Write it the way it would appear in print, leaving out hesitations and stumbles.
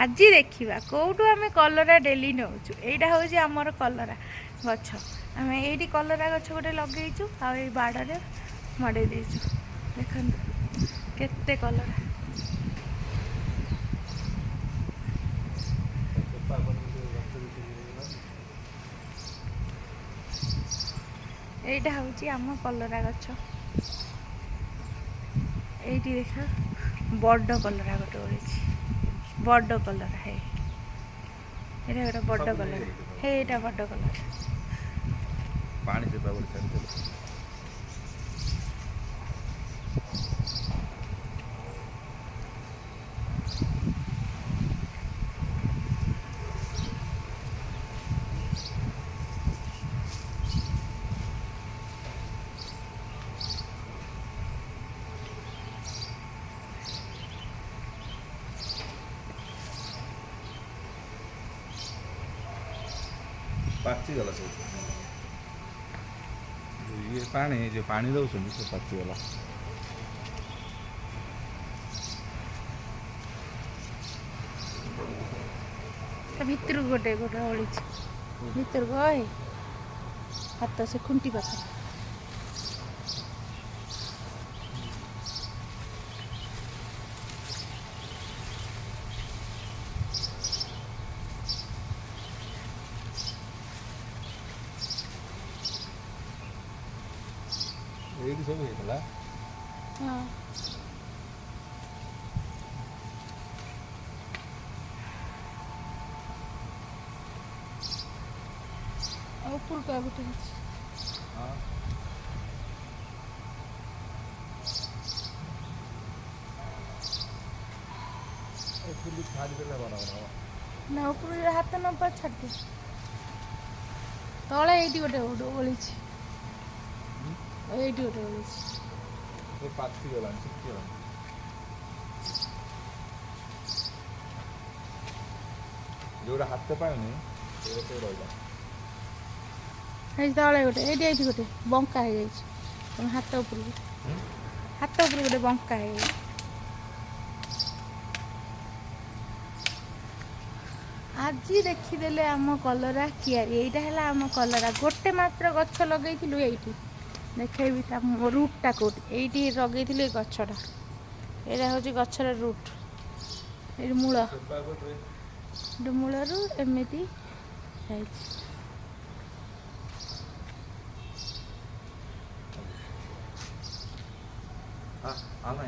आज देखा कौटू आम कलरा डेली नौचु यहाँ हूँ आमर कलरा गछ आम ये कलरा गछ गोटे लगेचु आ बाड़े मड़े देचु देखु केते कलरा यहाँ हूँ आम कलरा गछ ये देखा बड़ कलरा गोटे ओढ़ी बड़ कलर है ये गोटे बड़ कलर है ये बड़ कलर पानी से पाचिगला सब ये पानी जो पानी दौरान सब पाचिगला भितर गोटे गोटे ओढ़ी भितर गए हाथ से खुंटी पाखे ये सब होता हाँ ऊपर का गोटे हाँ ना ऊपर हाथ न छाड़ दे तले ये गोटे ओढ़ी ये गोटे ओढ़ी पाचिगला जोड़ा हाथ पानी रहा तले गोटे ये गोटे बंका हो हाथ ऊपर गोटे बंका हो आज देखीदे आम कलरा कियारी यहाँ है आम कलरा गोटे मात्र गछ लगे ये देखेबी रूटा कौट ये लगे गछटा यहाँ हूँ गछर रूट ये मूल मूलू एमती हाँ आना